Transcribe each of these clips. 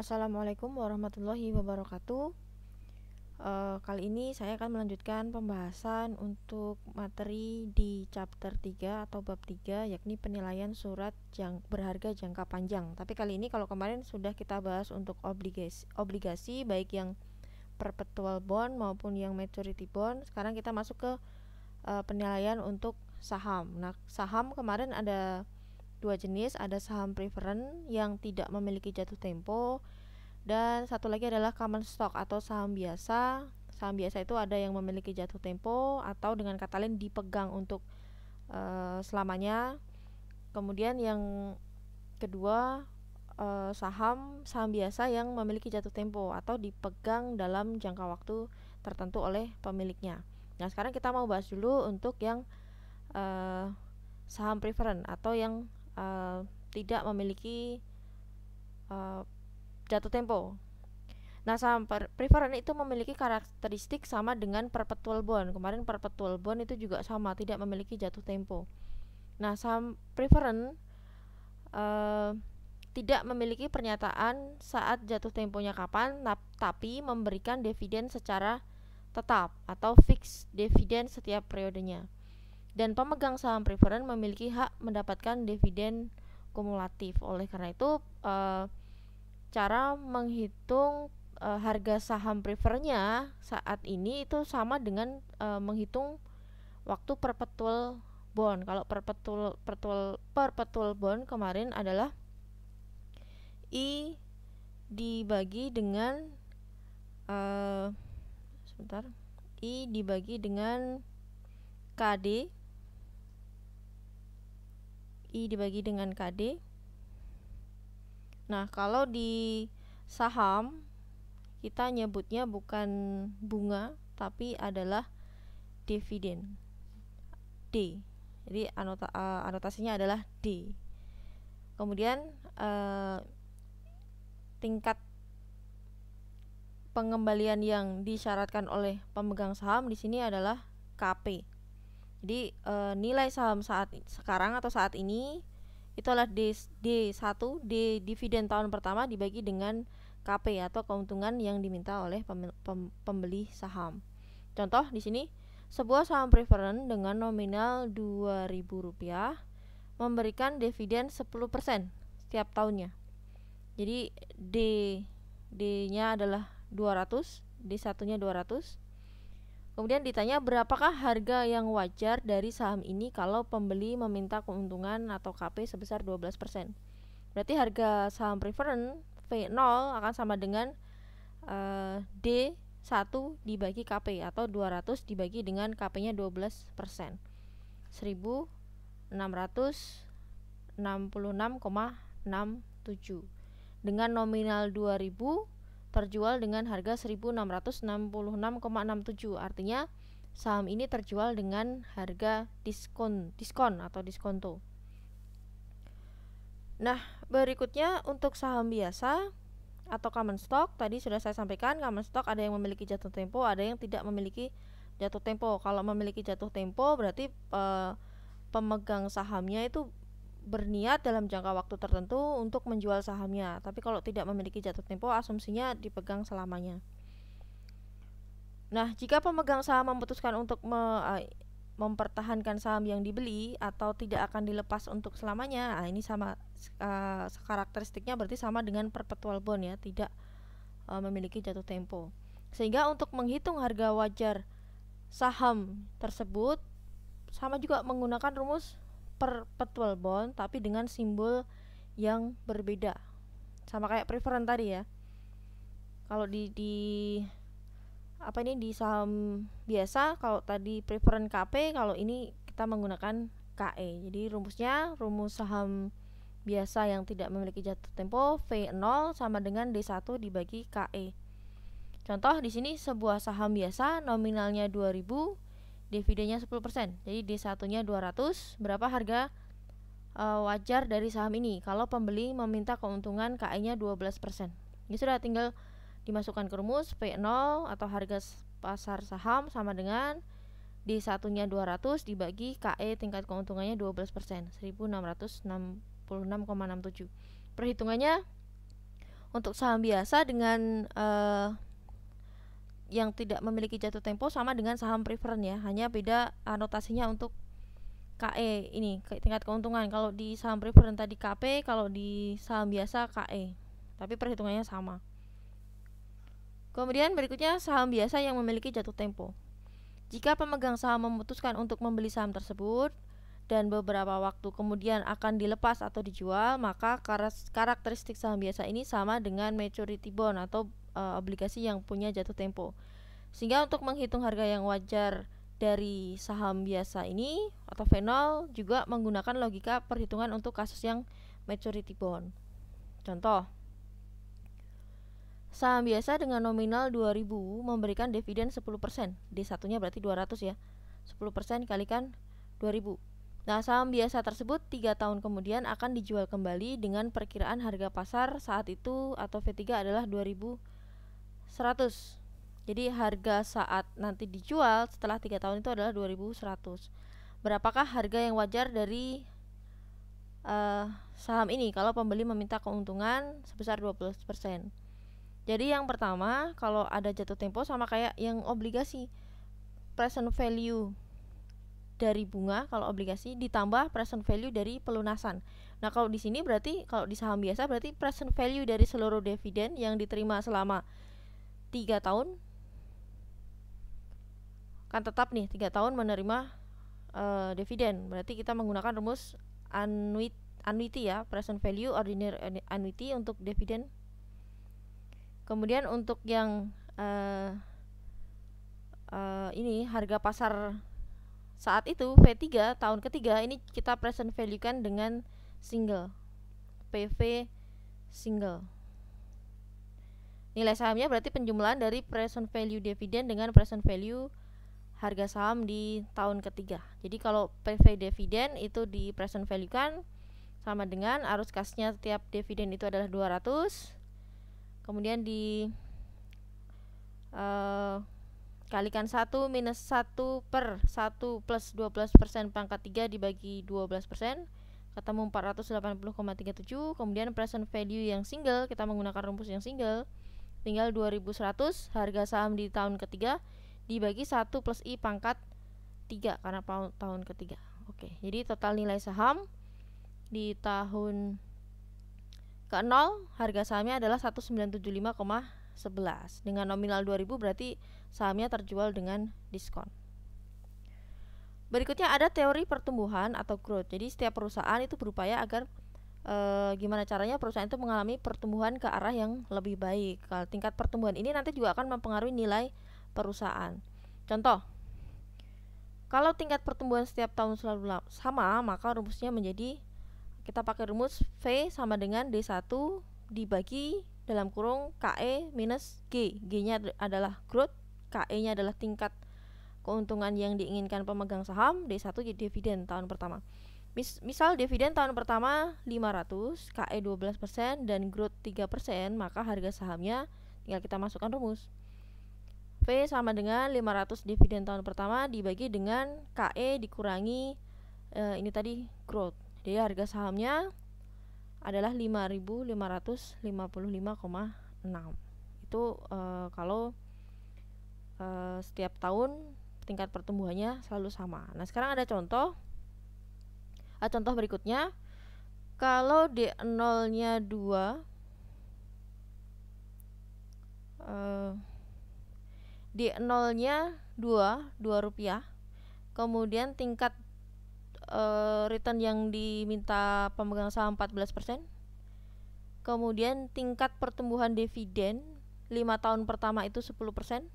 Assalamualaikum warahmatullahi wabarakatuh. Kali ini saya akan melanjutkan pembahasan untuk materi di chapter 3 atau bab 3, yakni penilaian surat berharga jangka panjang. Tapi kali ini, kalau kemarin sudah kita bahas untuk obligasi baik yang perpetual bond maupun yang maturity bond, sekarang kita masuk ke penilaian untuk saham. Nah, saham kemarin ada dua jenis, ada saham preference yang tidak memiliki jatuh tempo, dan satu lagi adalah common stock atau saham biasa. Saham biasa itu ada yang memiliki jatuh tempo atau dengan kata lain dipegang untuk selamanya. Kemudian yang kedua, saham biasa yang memiliki jatuh tempo atau dipegang dalam jangka waktu tertentu oleh pemiliknya. Nah, sekarang kita mau bahas dulu untuk yang saham preference atau yang tidak memiliki jatuh tempo. Nah, saham preference itu memiliki karakteristik sama dengan perpetual bond. Kemarin perpetual bond itu juga sama, tidak memiliki jatuh tempo. Nah, saham preference tidak memiliki pernyataan saat jatuh temponya kapan, tapi memberikan dividen secara tetap atau fixed dividen setiap periodenya. Dan pemegang saham preference memiliki hak mendapatkan dividen kumulatif. Oleh karena itu, cara menghitung harga saham prefernya saat ini itu sama dengan menghitung waktu perpetual bond. Kalau perpetual bond kemarin adalah I dibagi dengan I dibagi dengan KD, I dibagi dengan KD. Nah, kalau di saham kita nyebutnya bukan bunga tapi adalah dividen, D. Jadi anotasinya adalah D. Kemudian tingkat pengembalian yang disyaratkan oleh pemegang saham di sini adalah KP. Jadi nilai saham saat sekarang atau saat ini itu adalah D1, D dividen tahun pertama dibagi dengan KP atau keuntungan yang diminta oleh pembeli saham. Contoh di sini, sebuah saham preference dengan nominal Rp2.000 memberikan dividen 10% setiap tahunnya. Jadi D-nya adalah 200, D1-nya 200. Kemudian ditanya berapakah harga yang wajar dari saham ini kalau pembeli meminta keuntungan atau KP sebesar 12%. Berarti harga saham preference V0 akan sama dengan D1 dibagi KP atau 200 dibagi dengan KP-nya 12%. 1666,67 dengan nominal 2000 terjual dengan harga 1666,67. Artinya saham ini terjual dengan harga diskon atau diskonto. Nah, berikutnya untuk saham biasa atau common stock, tadi sudah saya sampaikan, common stock ada yang memiliki jatuh tempo, ada yang tidak memiliki jatuh tempo. Kalau memiliki jatuh tempo berarti pemegang sahamnya itu berniat dalam jangka waktu tertentu untuk menjual sahamnya. Tapi kalau tidak memiliki jatuh tempo, asumsinya dipegang selamanya. Nah, jika pemegang saham memutuskan untuk mempertahankan saham yang dibeli atau tidak akan dilepas untuk selamanya, nah ini sama karakteristiknya berarti sama dengan perpetual bond ya, tidak memiliki jatuh tempo. Sehingga untuk menghitung harga wajar saham tersebut sama juga menggunakan rumus perpetual bond tapi dengan simbol yang berbeda, sama kayak preference tadi ya. Kalau di saham biasa, kalau tadi preference KP, kalau ini kita menggunakan KE. Jadi rumusnya, rumus saham biasa yang tidak memiliki jatuh tempo V0 sama dengan D1 dibagi KE. Contoh di sini sebuah saham biasa nominalnya 2000, dividennya 10%. Jadi D1-nya 200. Berapa harga wajar dari saham ini kalau pembeli meminta keuntungan KE-nya 12%. Ini sudah tinggal dimasukkan ke rumus V0 atau harga pasar saham sama dengan D1-nya 200 dibagi KE tingkat keuntungannya 12%, 1666,67. Perhitungannya Untuk saham biasa dengan yang tidak memiliki jatuh tempo sama dengan saham preferred ya, hanya beda anotasinya untuk KE ini tingkat keuntungan. Kalau di saham preferred tadi KP, kalau di saham biasa KE, tapi perhitungannya sama. Kemudian berikutnya saham biasa yang memiliki jatuh tempo. Jika pemegang saham memutuskan untuk membeli saham tersebut dan beberapa waktu kemudian akan dilepas atau dijual, maka karakteristik saham biasa ini sama dengan maturity bond atau obligasi yang punya jatuh tempo. Sehingga untuk menghitung harga yang wajar dari saham biasa ini atau V0 juga menggunakan logika perhitungan untuk kasus yang maturity bond. Contoh, saham biasa dengan nominal 2000 memberikan dividen 10%. D1-nya berarti 200 ya. 10% kalikan 2000. Nah, saham biasa tersebut 3 tahun kemudian akan dijual kembali dengan perkiraan harga pasar saat itu atau V3 adalah 2100. Jadi harga saat nanti dijual setelah 3 tahun itu adalah 2100. Berapakah harga yang wajar dari saham ini kalau pembeli meminta keuntungan sebesar 12%? Jadi yang pertama, kalau ada jatuh tempo sama kayak yang obligasi, present value dari bunga kalau obligasi ditambah present value dari pelunasan. Nah, kalau di sini berarti kalau di saham biasa berarti present value dari seluruh dividen yang diterima selama 3 tahun kan tetap nih 3 tahun menerima dividen. Berarti kita menggunakan rumus annuity ya, present value ordinary annuity untuk dividen. Kemudian untuk yang ini harga pasar saat itu V3 tahun ketiga ini kita present value kan dengan single PV single. Nilai sahamnya berarti penjumlahan dari present value dividen dengan present value harga saham di tahun ketiga. Jadi kalau PV dividen itu di present value kan sama dengan arus kasnya setiap dividen itu adalah 200. Kemudian di kalikan 1 minus 1 per 1 plus 12% pangkat 3 dibagi 12%, ketemu 480,37. Kemudian present value yang single, kita menggunakan rumus yang single, tinggal 2100 harga saham di tahun ketiga dibagi 1 plus I pangkat 3 karena tahun ketiga. Oke, jadi total nilai saham di tahun ke-0 harga sahamnya adalah 1975,11. Dengan nominal 2000 berarti sahamnya terjual dengan diskon. Berikutnya ada teori pertumbuhan atau growth. Jadi setiap perusahaan itu berupaya agar gimana caranya perusahaan itu mengalami pertumbuhan ke arah yang lebih baik. Kalau tingkat pertumbuhan ini nanti juga akan mempengaruhi nilai perusahaan. Contoh, kalau tingkat pertumbuhan setiap tahun selalu sama, maka rumusnya menjadi kita pakai rumus V sama dengan D1 dibagi dalam kurung KE minus G. G-nya adalah growth, KE-nya adalah tingkat keuntungan yang diinginkan pemegang saham, D1 jadi dividen tahun pertama. Misal dividen tahun pertama 500, KE 12% dan growth 3%, maka harga sahamnya tinggal kita masukkan rumus. V sama dengan 500 dividen tahun pertama dibagi dengan KE dikurangi ini tadi growth. Jadi harga sahamnya adalah 5.555,6. Itu kalau setiap tahun tingkat pertumbuhannya selalu sama. Nah, sekarang ada contoh. Contoh berikutnya, kalau D0-nya 2, D0-nya 2 rupiah, kemudian tingkat return yang diminta pemegang saham 14%, kemudian tingkat pertumbuhan dividen 5 tahun pertama itu 10%,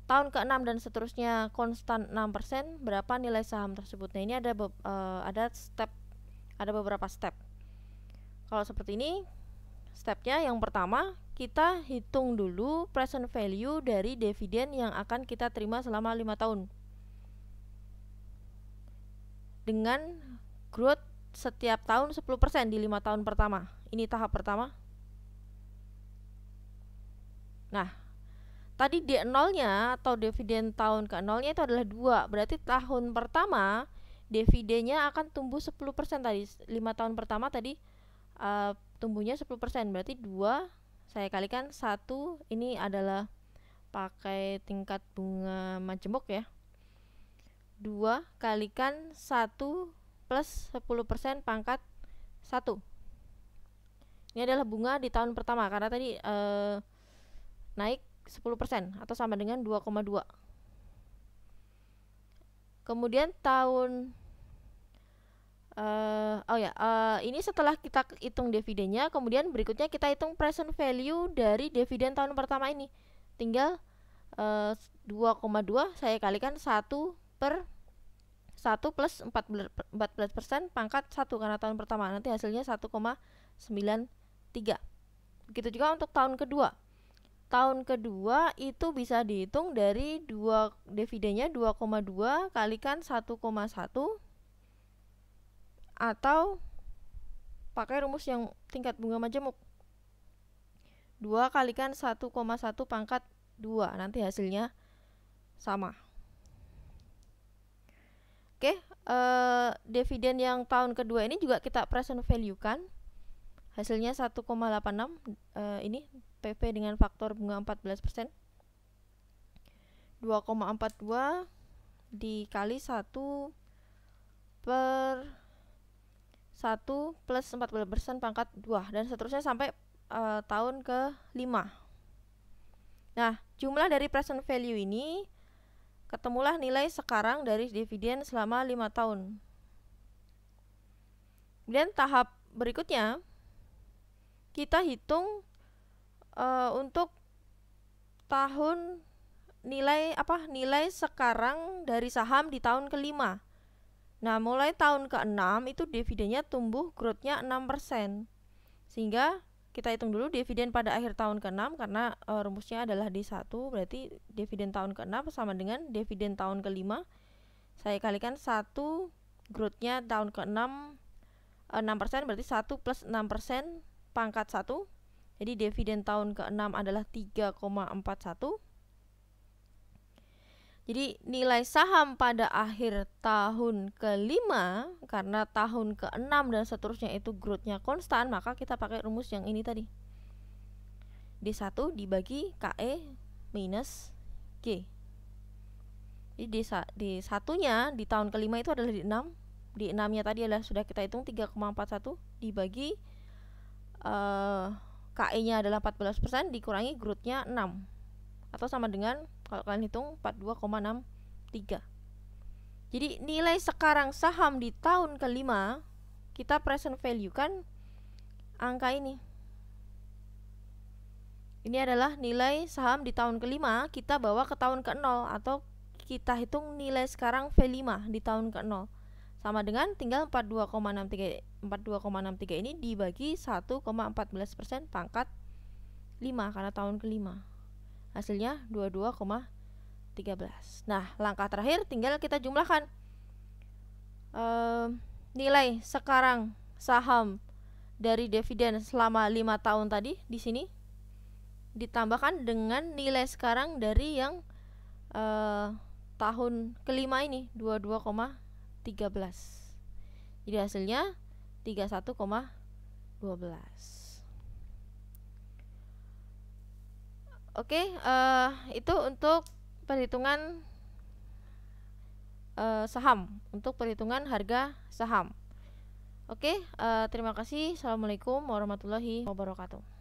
tahun ke-6 dan seterusnya konstan 6%, berapa nilai saham tersebut? Nah, ini ada beberapa step. Kalau seperti ini, stepnya yang pertama kita hitung dulu present value dari dividen yang akan kita terima selama 5 tahun dengan growth setiap tahun 10% di 5 tahun pertama. Ini tahap pertama. Nah, tadi D0-nya atau dividen tahun ke-0-nya itu adalah 2. Berarti tahun pertama dividennya akan tumbuh 10% tadi. 5 tahun pertama tadi tumbuhnya 10%, berarti 2 saya kalikan 1, ini adalah pakai tingkat bunga majemuk ya. 2 kalikan 1 plus 10% pangkat 1. Ini adalah bunga di tahun pertama karena tadi naik 10% atau sama dengan 2,2. Kemudian tahun ini setelah kita hitung dividennya, kemudian berikutnya kita hitung present value dari dividen tahun pertama ini. Tinggal 2,2 saya kalikan 1 per 1 plus 14% pangkat 1 karena tahun pertama, nanti hasilnya 1,93. Begitu juga untuk tahun kedua. Tahun kedua itu bisa dihitung dari dividennya 2,2 kalikan 1,1 atau pakai rumus yang tingkat bunga majemuk. 2 kalikan 1,1 pangkat 2, nanti hasilnya sama. Oke, dividen yang tahun kedua ini juga kita present value kan. Hasilnya 1,86, ini PP dengan faktor bunga 14%. 2,42 dikali 1 per 1 plus 14% pangkat 2 dan seterusnya sampai tahun ke-5. Nah, jumlah dari present value ini ketemulah nilai sekarang dari dividen selama 5 tahun. Kemudian tahap berikutnya kita hitung untuk tahun nilai sekarang dari saham di tahun ke-5. Nah, mulai tahun ke-6 itu dividennya tumbuh growth-nya 6%. Sehingga kita hitung dulu dividen pada akhir tahun ke-6 karena rumusnya adalah D1, berarti dividen tahun ke-6 sama dengan dividen tahun ke-5. Saya kalikan 1, growth-nya tahun ke-6 6%, berarti 1 plus 6% pangkat 1. Jadi dividen tahun ke-6 adalah 3,41. Jadi nilai saham pada akhir tahun ke-5, karena tahun ke-6 dan seterusnya itu growth-nya konstan, maka kita pakai rumus yang ini tadi. D1 dibagi KE minus G. Jadi D1-nya di tahun ke-5 itu adalah D6. D6-nya tadi adalah sudah kita hitung 3,41 dibagi KE-nya adalah 14% dikurangi growth-nya 6. Atau sama dengan kalau kalian hitung 42,63. Jadi nilai sekarang saham di tahun ke-5 kita present value kan angka ini. Ini adalah nilai saham di tahun ke-5 kita bawa ke tahun ke-0 atau kita hitung nilai sekarang V5 di tahun ke-0. Sama dengan tinggal 42,63 ini dibagi 1,14% pangkat 5 karena tahun ke-5. Hasilnya 22,13. Nah, langkah terakhir tinggal kita jumlahkan nilai sekarang saham dari dividen selama 5 tahun tadi di sini ditambahkan dengan nilai sekarang dari yang tahun ke-5 ini 22,13. Jadi hasilnya 31,12. Oke, itu untuk perhitungan saham, untuk perhitungan harga saham. Oke, terima kasih. Assalamualaikum warahmatullahi wabarakatuh.